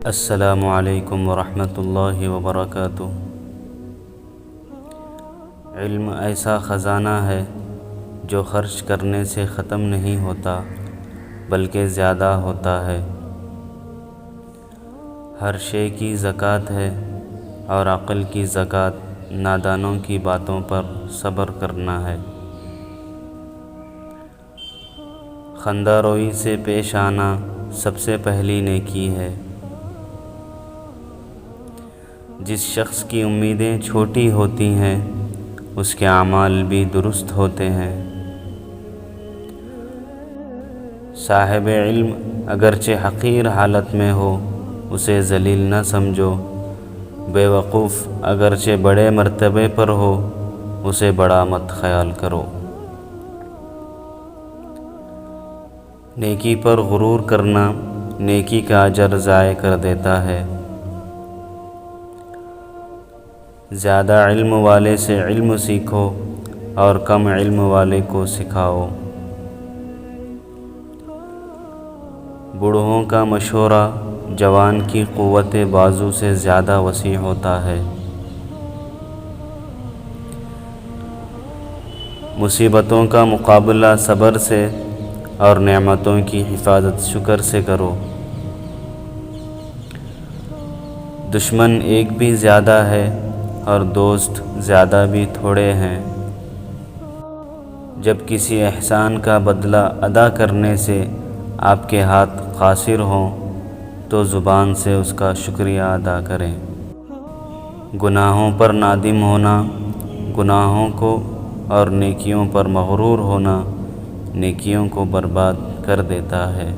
السلام علیکم ورحمۃ اللہ وبرکاتہ۔ علم ایسا خزانہ ہے جو خرچ کرنے سے ختم نہیں ہوتا بلکہ زیادہ ہوتا ہے۔ ہر شے کی زکوٰۃ ہے اور عقل کی زکوٰۃ نادانوں کی باتوں پر صبر کرنا ہے۔ خندہ روئی سے پیش آنا سب سے پہلی نیکی ہے۔ جس شخص کی امیدیں چھوٹی ہوتی ہیں اس کے اعمال بھی درست ہوتے ہیں۔ صاحب علم اگرچہ حقیر حالت میں ہو اسے ذلیل نہ سمجھو، بے وقوف اگرچہ بڑے مرتبے پر ہو اسے بڑا مت خیال کرو۔ نیکی پر غرور کرنا نیکی کا اجر ضائع کر دیتا ہے۔ زیادہ علم والے سے علم سیکھو اور کم علم والے کو سکھاؤ۔ بوڑھوں کا مشورہ جوان کی قوت بازو سے زیادہ وسیع ہوتا ہے۔ مصیبتوں کا مقابلہ صبر سے اور نعمتوں کی حفاظت شکر سے کرو۔ دشمن ایک بھی زیادہ ہے اور دوست زیادہ بھی تھوڑے ہیں۔ جب کسی احسان کا بدلہ ادا کرنے سے آپ کے ہاتھ قاصر ہوں تو زبان سے اس کا شکریہ ادا کریں۔ گناہوں پر نادم ہونا گناہوں کو اور نیکیوں پر مغرور ہونا نیکیوں کو برباد کر دیتا ہے۔